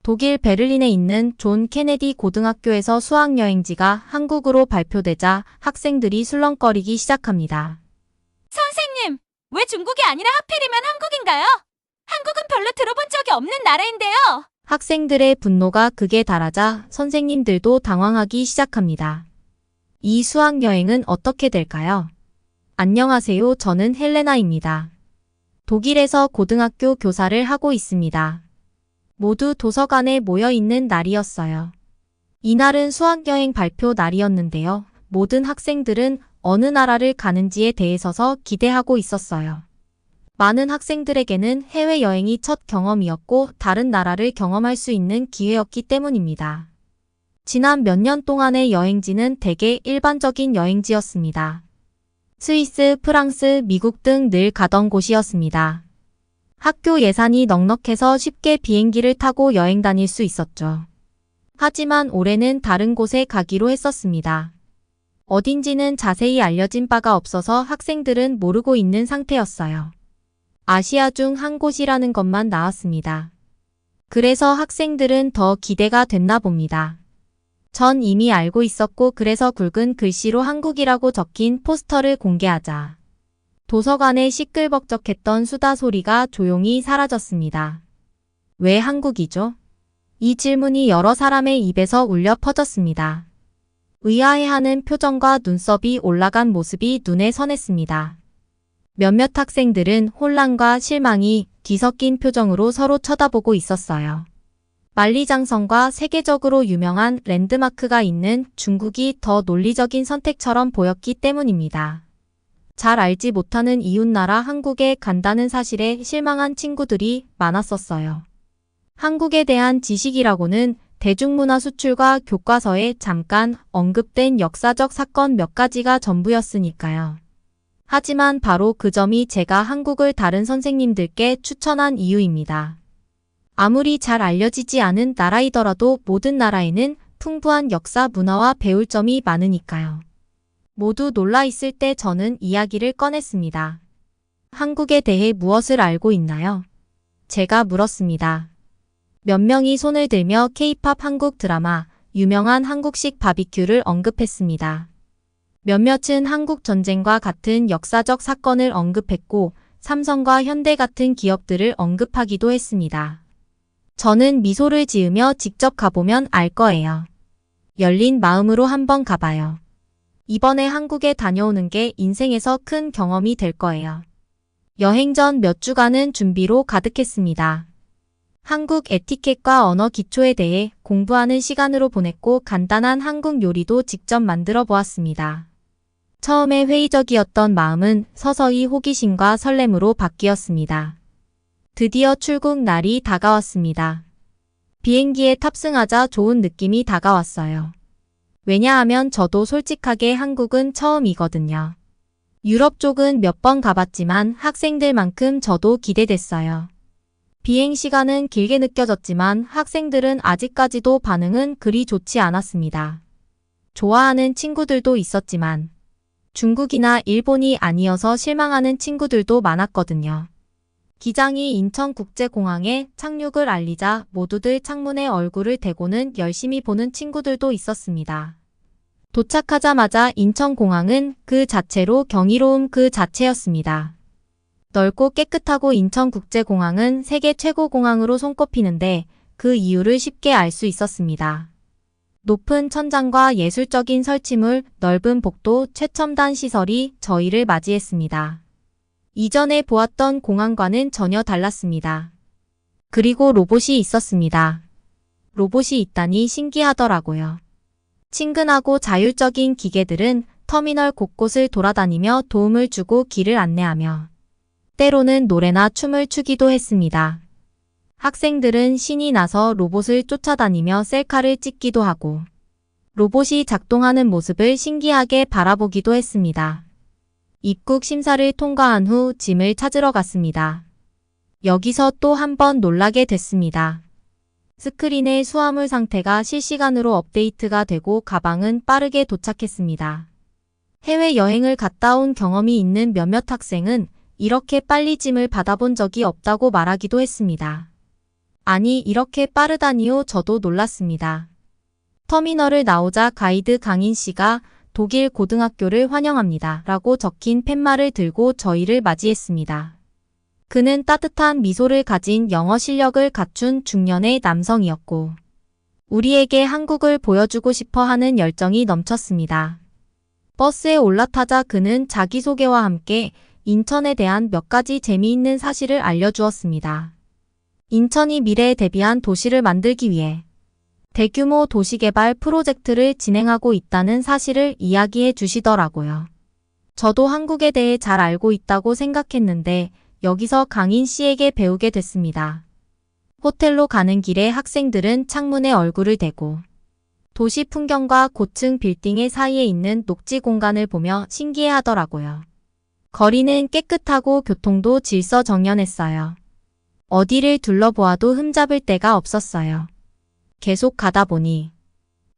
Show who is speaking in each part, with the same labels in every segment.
Speaker 1: 독일 베를린에 있는 존 케네디 고등학교에서 수학여행지가 한국으로 발표되자 학생들이 술렁거리기 시작합니다.
Speaker 2: 선생님, 왜 중국이 아니라 하필이면 한국인가요? 한국은 별로 들어본 적이 없는 나라인데요.
Speaker 1: 학생들의 분노가 극에 달하자 선생님들도 당황하기 시작합니다. 이 수학여행은 어떻게 될까요? 안녕하세요. 저는 헬레나입니다. 독일에서 고등학교 교사를 하고 있습니다. 모두 도서관에 모여 있는 날이었어요. 이날은 수학여행 발표 날이었는데요. 모든 학생들은 어느 나라를 가는지에 대해서 기대하고 있었어요. 많은 학생들에게는 해외여행이 첫 경험이었고 다른 나라를 경험할 수 있는 기회였기 때문입니다. 지난 몇 년 동안의 여행지는 대개 일반적인 여행지였습니다. 스위스, 프랑스, 미국 등 늘 가던 곳이었습니다. 학교 예산이 넉넉해서 쉽게 비행기를 타고 여행 다닐 수 있었죠. 하지만 올해는 다른 곳에 가기로 했었습니다. 어딘지는 자세히 알려진 바가 없어서 학생들은 모르고 있는 상태였어요. 아시아 중 한 곳이라는 것만 나왔습니다. 그래서 학생들은 더 기대가 됐나 봅니다. 전 이미 알고 있었고 그래서 굵은 글씨로 한국이라고 적힌 포스터를 공개하자 도서관에 시끌벅적했던 수다 소리가 조용히 사라졌습니다. 왜 한국이죠? 이 질문이 여러 사람의 입에서 울려 퍼졌습니다. 의아해하는 표정과 눈썹이 올라간 모습이 눈에 선했습니다. 몇몇 학생들은 혼란과 실망이 뒤섞인 표정으로 서로 쳐다보고 있었어요. 만리장성과 세계적으로 유명한 랜드마크가 있는 중국이 더 논리적인 선택처럼 보였기 때문입니다. 잘 알지 못하는 이웃나라 한국에 간다는 사실에 실망한 친구들이 많았었어요. 한국에 대한 지식이라고는 대중문화 수출과 교과서에 잠깐 언급된 역사적 사건 몇 가지가 전부였으니까요. 하지만 바로 그 점이 제가 한국을 다른 선생님들께 추천한 이유입니다. 아무리 잘 알려지지 않은 나라이더라도 모든 나라에는 풍부한 역사 문화와 배울 점이 많으니까요. 모두 놀라 있을 때 저는 이야기를 꺼냈습니다. 한국에 대해 무엇을 알고 있나요? 제가 물었습니다. 몇 명이 손을 들며 K-팝 한국 드라마, 유명한 한국식 바비큐를 언급했습니다. 몇몇은 한국 전쟁과 같은 역사적 사건을 언급했고 삼성과 현대 같은 기업들을 언급하기도 했습니다. 저는 미소를 지으며 직접 가보면 알 거예요. 열린 마음으로 한번 가봐요. 이번에 한국에 다녀오는 게 인생에서 큰 경험이 될 거예요. 여행 전 몇 주간은 준비로 가득했습니다. 한국 에티켓과 언어 기초에 대해 공부하는 시간으로 보냈고 간단한 한국 요리도 직접 만들어 보았습니다. 처음에 회의적이었던 마음은 서서히 호기심과 설렘으로 바뀌었습니다. 드디어 출국 날이 다가왔습니다. 비행기에 탑승하자 좋은 느낌이 다가왔어요. 왜냐하면 저도 솔직하게 한국은 처음이거든요. 유럽 쪽은 몇 번 가봤지만 학생들만큼 저도 기대됐어요. 비행 시간은 길게 느껴졌지만 학생들은 아직까지도 반응은 그리 좋지 않았습니다. 좋아하는 친구들도 있었지만 중국이나 일본이 아니어서 실망하는 친구들도 많았거든요. 기장이 인천국제공항에 착륙을 알리자 모두들 창문에 얼굴을 대고는 열심히 보는 친구들도 있었습니다. 도착하자마자 인천공항은 그 자체로 경이로움 그 자체였습니다. 넓고 깨끗하고 인천국제공항은 세계 최고 공항으로 손꼽히는데 그 이유를 쉽게 알 수 있었습니다. 높은 천장과 예술적인 설치물, 넓은 복도, 최첨단 시설이 저희를 맞이했습니다. 이전에 보았던 공항과는 전혀 달랐습니다. 그리고 로봇이 있었습니다. 로봇이 있다니 신기하더라고요. 친근하고 자율적인 기계들은 터미널 곳곳을 돌아다니며 도움을 주고 길을 안내하며 때로는 노래나 춤을 추기도 했습니다. 학생들은 신이 나서 로봇을 쫓아다니며 셀카를 찍기도 하고 로봇이 작동하는 모습을 신기하게 바라보기도 했습니다. 입국 심사를 통과한 후 짐을 찾으러 갔습니다. 여기서 또 한 번 놀라게 됐습니다. 스크린의 수화물 상태가 실시간으로 업데이트가 되고 가방은 빠르게 도착했습니다. 해외여행을 갔다 온 경험이 있는 몇몇 학생은 이렇게 빨리 짐을 받아본 적이 없다고 말하기도 했습니다. 아니, 이렇게 빠르다니요. 저도 놀랐습니다. 터미널을 나오자 가이드 강인 씨가 독일 고등학교를 환영합니다. 라고 적힌 팻말을 들고 저희를 맞이했습니다. 그는 따뜻한 미소를 가진 영어 실력을 갖춘 중년의 남성이었고, 우리에게 한국을 보여주고 싶어 하는 열정이 넘쳤습니다. 버스에 올라타자 그는 자기소개와 함께 인천에 대한 몇 가지 재미있는 사실을 알려주었습니다. 인천이 미래에 대비한 도시를 만들기 위해 대규모 도시개발 프로젝트를 진행하고 있다는 사실을 이야기해 주시더라고요. 저도 한국에 대해 잘 알고 있다고 생각했는데 여기서 강인 씨에게 배우게 됐습니다. 호텔로 가는 길에 학생들은 창문에 얼굴을 대고 도시 풍경과 고층 빌딩의 사이에 있는 녹지 공간을 보며 신기해하더라고요. 거리는 깨끗하고 교통도 질서정연했어요. 어디를 둘러보아도 흠잡을 데가 없었어요. 계속 가다 보니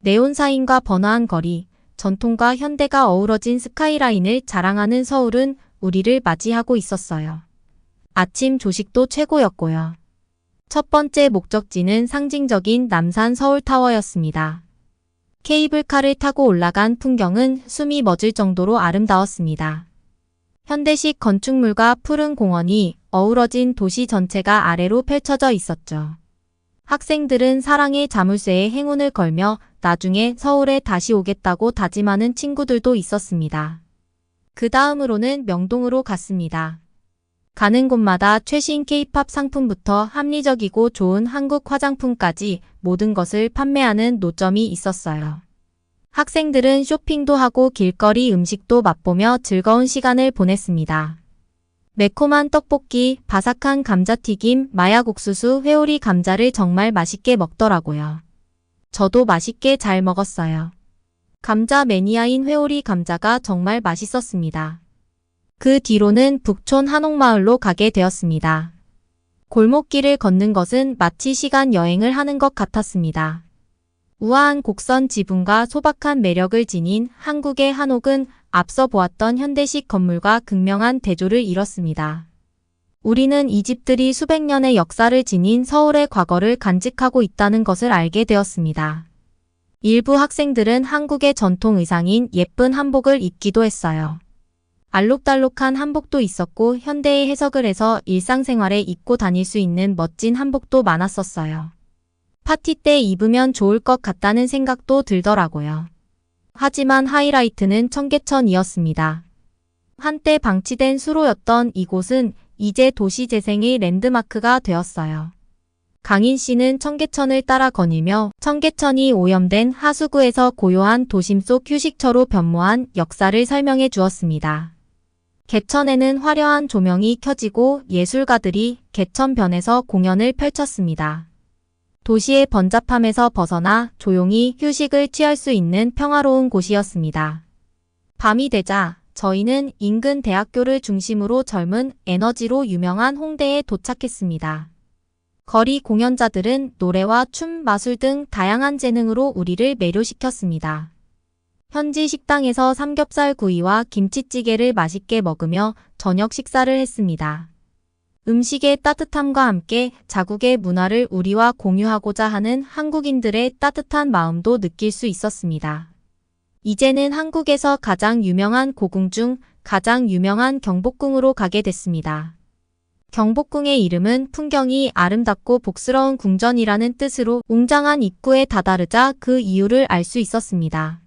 Speaker 1: 네온사인과 번화한 거리, 전통과 현대가 어우러진 스카이라인을 자랑하는 서울은 우리를 맞이하고 있었어요. 아침 조식도 최고였고요. 첫 번째 목적지는 상징적인 남산 서울타워였습니다. 케이블카를 타고 올라간 풍경은 숨이 멎을 정도로 아름다웠습니다. 현대식 건축물과 푸른 공원이 어우러진 도시 전체가 아래로 펼쳐져 있었죠. 학생들은 사랑의 자물쇠에 행운을 걸며 나중에 서울에 다시 오겠다고 다짐하는 친구들도 있었습니다. 그 다음으로는 명동으로 갔습니다. 가는 곳마다 최신 K-팝 상품부터 합리적이고 좋은 한국 화장품까지 모든 것을 판매하는 노점이 있었어요. 학생들은 쇼핑도 하고 길거리 음식도 맛보며 즐거운 시간을 보냈습니다. 매콤한 떡볶이, 바삭한 감자튀김, 마약옥수수, 회오리 감자를 정말 맛있게 먹더라고요. 저도 맛있게 잘 먹었어요. 감자 매니아인 회오리 감자가 정말 맛있었습니다. 그 뒤로는 북촌 한옥마을로 가게 되었습니다. 골목길을 걷는 것은 마치 시간 여행을 하는 것 같았습니다. 우아한 곡선 지붕과 소박한 매력을 지닌 한국의 한옥은 앞서 보았던 현대식 건물과 극명한 대조를 이뤘습니다. 우리는 이 집들이 수백 년의 역사를 지닌 서울의 과거를 간직하고 있다는 것을 알게 되었습니다. 일부 학생들은 한국의 전통 의상인 예쁜 한복을 입기도 했어요. 알록달록한 한복도 있었고 현대의 해석을 해서 일상생활에 입고 다닐 수 있는 멋진 한복도 많았었어요. 파티 때 입으면 좋을 것 같다는 생각도 들더라고요. 하지만 하이라이트는 청계천이었습니다. 한때 방치된 수로였던 이곳은 이제 도시재생의 랜드마크가 되었어요. 강인 씨는 청계천을 따라 거닐며 청계천이 오염된 하수구에서 고요한 도심 속 휴식처로 변모한 역사를 설명해 주었습니다. 개천에는 화려한 조명이 켜지고 예술가들이 개천변에서 공연을 펼쳤습니다. 도시의 번잡함에서 벗어나 조용히 휴식을 취할 수 있는 평화로운 곳이었습니다. 밤이 되자 저희는 인근 대학교를 중심으로 젊은 에너지로 유명한 홍대에 도착했습니다. 거리 공연자들은 노래와 춤, 마술 등 다양한 재능으로 우리를 매료시켰습니다. 현지 식당에서 삼겹살 구이와 김치찌개를 맛있게 먹으며 저녁 식사를 했습니다. 음식의 따뜻함과 함께 자국의 문화를 우리와 공유하고자 하는 한국인들의 따뜻한 마음도 느낄 수 있었습니다. 이제는 한국에서 가장 유명한 고궁 중 가장 유명한 경복궁으로 가게 됐습니다. 경복궁의 이름은 풍경이 아름답고 복스러운 궁전이라는 뜻으로 웅장한 입구에 다다르자 그 이유를 알 수 있었습니다.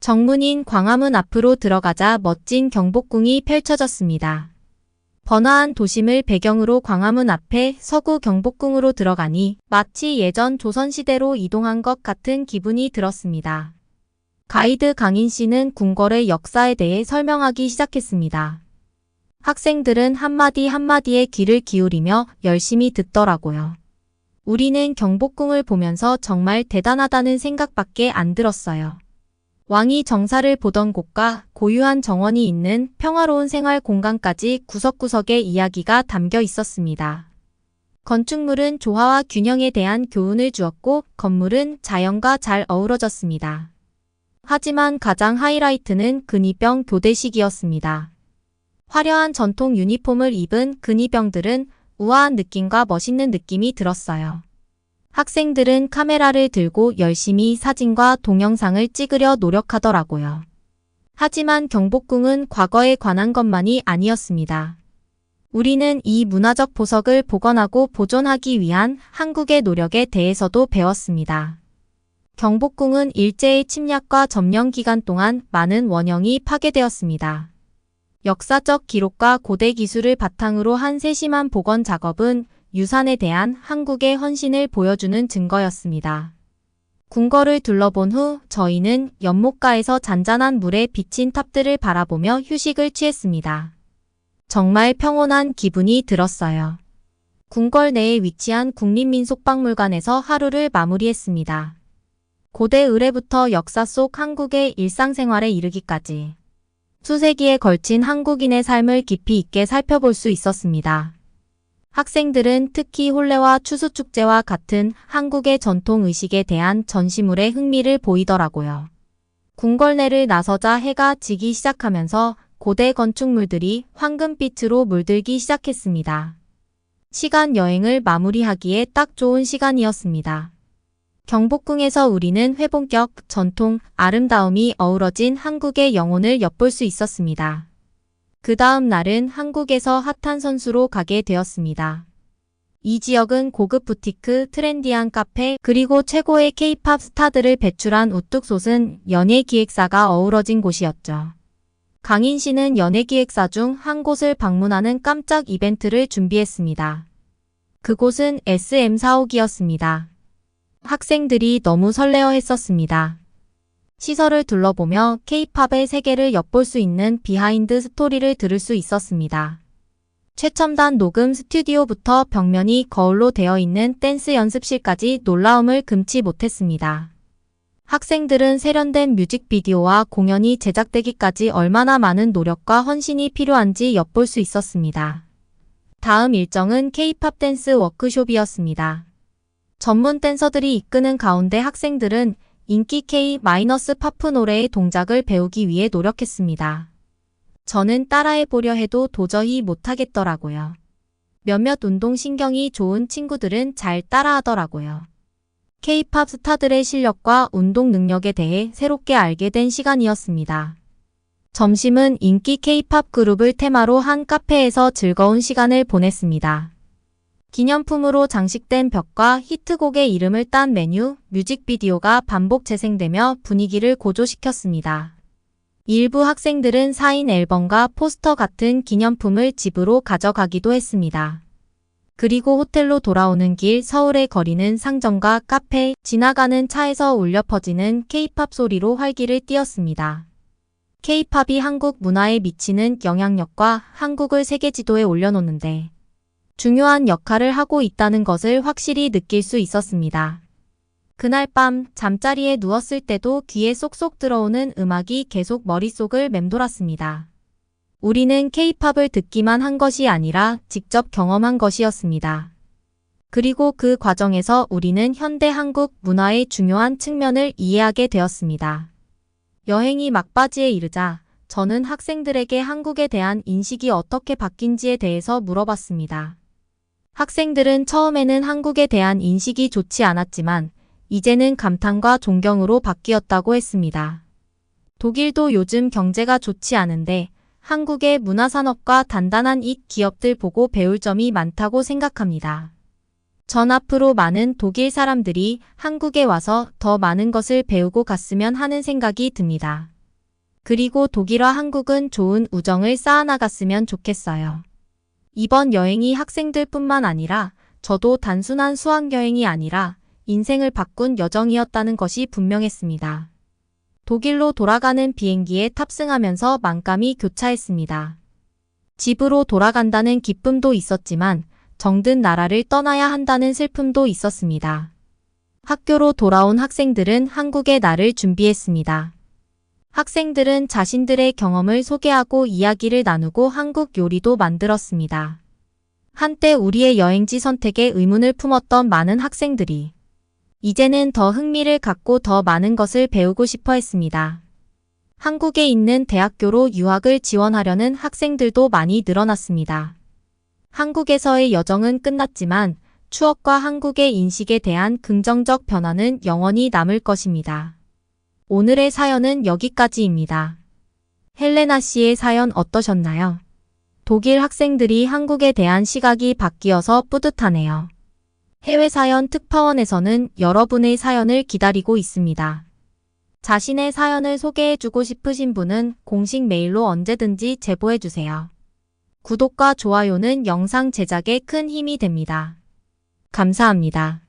Speaker 1: 정문인 광화문 앞으로 들어가자 멋진 경복궁이 펼쳐졌습니다. 번화한 도심을 배경으로 광화문 앞에 서구 경복궁으로 들어가니 마치 예전 조선시대로 이동한 것 같은 기분이 들었습니다. 가이드 강인 씨는 궁궐의 역사에 대해 설명하기 시작했습니다. 학생들은 한마디 한마디에 귀를 기울이며 열심히 듣더라고요. 우리는 경복궁을 보면서 정말 대단하다는 생각밖에 안 들었어요. 왕이 정사를 보던 곳과 고유한 정원이 있는 평화로운 생활 공간까지 구석구석에 이야기가 담겨 있었습니다. 건축물은 조화와 균형에 대한 교훈을 주었고 건물은 자연과 잘 어우러졌습니다. 하지만 가장 하이라이트는 근위병 교대식이었습니다. 화려한 전통 유니폼을 입은 근위병들은 우아한 느낌과 멋있는 느낌이 들었어요. 학생들은 카메라를 들고 열심히 사진과 동영상을 찍으려 노력하더라고요. 하지만 경복궁은 과거에 관한 것만이 아니었습니다. 우리는 이 문화적 보석을 복원하고 보존하기 위한 한국의 노력에 대해서도 배웠습니다. 경복궁은 일제의 침략과 점령 기간 동안 많은 원형이 파괴되었습니다. 역사적 기록과 고대 기술을 바탕으로 한 세심한 복원 작업은 유산에 대한 한국의 헌신을 보여주는 증거였습니다. 궁궐을 둘러본 후 저희는 연못가에서 잔잔한 물에 비친 탑들을 바라보며 휴식을 취했습니다. 정말 평온한 기분이 들었어요. 궁궐 내에 위치한 국립민속박물관에서 하루를 마무리했습니다. 고대 의뢰부터 역사 속 한국의 일상생활에 이르기까지 수세기에 걸친 한국인의 삶을 깊이 있게 살펴볼 수 있었습니다. 학생들은 특히 혼례와 추수축제와 같은 한국의 전통 의식에 대한 전시물에 흥미를 보이더라고요. 궁궐 내를 나서자 해가 지기 시작하면서 고대 건축물들이 황금빛으로 물들기 시작했습니다. 시간 여행을 마무리하기에 딱 좋은 시간이었습니다. 경복궁에서 우리는 회본격, 전통, 아름다움이 어우러진 한국의 영혼을 엿볼 수 있었습니다. 그 다음 날은 한국에서 핫한 선수로 가게 되었습니다. 이 지역은 고급 부티크, 트렌디한 카페, 그리고 최고의 K-팝 스타들을 배출한 우뚝 솟은 연예기획사가 어우러진 곳이었죠. 강인 씨는 연예기획사 중 한 곳을 방문하는 깜짝 이벤트를 준비했습니다. 그곳은 SM4옥이었습니다. 학생들이 너무 설레어 했었습니다. 시설을 둘러보며 K-팝의 세계를 엿볼 수 있는 비하인드 스토리를 들을 수 있었습니다. 최첨단 녹음 스튜디오부터 벽면이 거울로 되어 있는 댄스 연습실까지 놀라움을 금치 못했습니다. 학생들은 세련된 뮤직비디오와 공연이 제작되기까지 얼마나 많은 노력과 헌신이 필요한지 엿볼 수 있었습니다. 다음 일정은 K-팝 댄스 워크숍이었습니다. 전문 댄서들이 이끄는 가운데 학생들은 인기 K-팝 노래의 동작을 배우기 위해 노력했습니다. 저는 따라해보려 해도 도저히 못하겠더라고요. 몇몇 운동신경이 좋은 친구들은 잘 따라하더라고요. K-팝 스타들의 실력과 운동 능력에 대해 새롭게 알게 된 시간이었습니다. 점심은 인기 K-팝 그룹을 테마로 한 카페에서 즐거운 시간을 보냈습니다. 기념품으로 장식된 벽과 히트곡의 이름을 딴 메뉴, 뮤직비디오가 반복 재생되며 분위기를 고조시켰습니다. 일부 학생들은 사인 앨범과 포스터 같은 기념품을 집으로 가져가기도 했습니다. 그리고 호텔로 돌아오는 길 서울의 거리는 상점과 카페, 지나가는 차에서 울려 퍼지는 K-팝 소리로 활기를 띠었습니다. K-팝이 한국 문화에 미치는 영향력과 한국을 세계 지도에 올려놓는데 중요한 역할을 하고 있다는 것을 확실히 느낄 수 있었습니다. 그날 밤 잠자리에 누웠을 때도 귀에 쏙쏙 들어오는 음악이 계속 머릿속을 맴돌았습니다. 우리는 K-팝을 듣기만 한 것이 아니라 직접 경험한 것이었습니다. 그리고 그 과정에서 우리는 현대 한국 문화의 중요한 측면을 이해하게 되었습니다. 여행이 막바지에 이르자 저는 학생들에게 한국에 대한 인식이 어떻게 바뀐지에 대해서 물어봤습니다. 학생들은 처음에는 한국에 대한 인식이 좋지 않았지만 이제는 감탄과 존경으로 바뀌었다고 했습니다. 독일도 요즘 경제가 좋지 않은데 한국의 문화산업과 단단한 이 기업들 보고 배울 점이 많다고 생각합니다. 전 앞으로 많은 독일 사람들이 한국에 와서 더 많은 것을 배우고 갔으면 하는 생각이 듭니다. 그리고 독일과 한국은 좋은 우정을 쌓아나갔으면 좋겠어요. 이번 여행이 학생들뿐만 아니라 저도 단순한 수학여행이 아니라 인생을 바꾼 여정이었다는 것이 분명했습니다. 독일로 돌아가는 비행기에 탑승하면서 만감이 교차했습니다. 집으로 돌아간다는 기쁨도 있었지만 정든 나라를 떠나야 한다는 슬픔도 있었습니다. 학교로 돌아온 학생들은 한국의 날을 준비했습니다. 학생들은 자신들의 경험을 소개하고 이야기를 나누고 한국 요리도 만들었습니다. 한때 우리의 여행지 선택에 의문을 품었던 많은 학생들이 이제는 더 흥미를 갖고 더 많은 것을 배우고 싶어 했습니다. 한국에 있는 대학교로 유학을 지원하려는 학생들도 많이 늘어났습니다. 한국에서의 여정은 끝났지만 추억과 한국의 인식에 대한 긍정적 변화는 영원히 남을 것입니다. 오늘의 사연은 여기까지입니다. 헬레나 씨의 사연 어떠셨나요? 독일 학생들이 한국에 대한 시각이 바뀌어서 뿌듯하네요. 해외 사연 특파원에서는 여러분의 사연을 기다리고 있습니다. 자신의 사연을 소개해주고 싶으신 분은 공식 메일로 언제든지 제보해주세요. 구독과 좋아요는 영상 제작에 큰 힘이 됩니다. 감사합니다.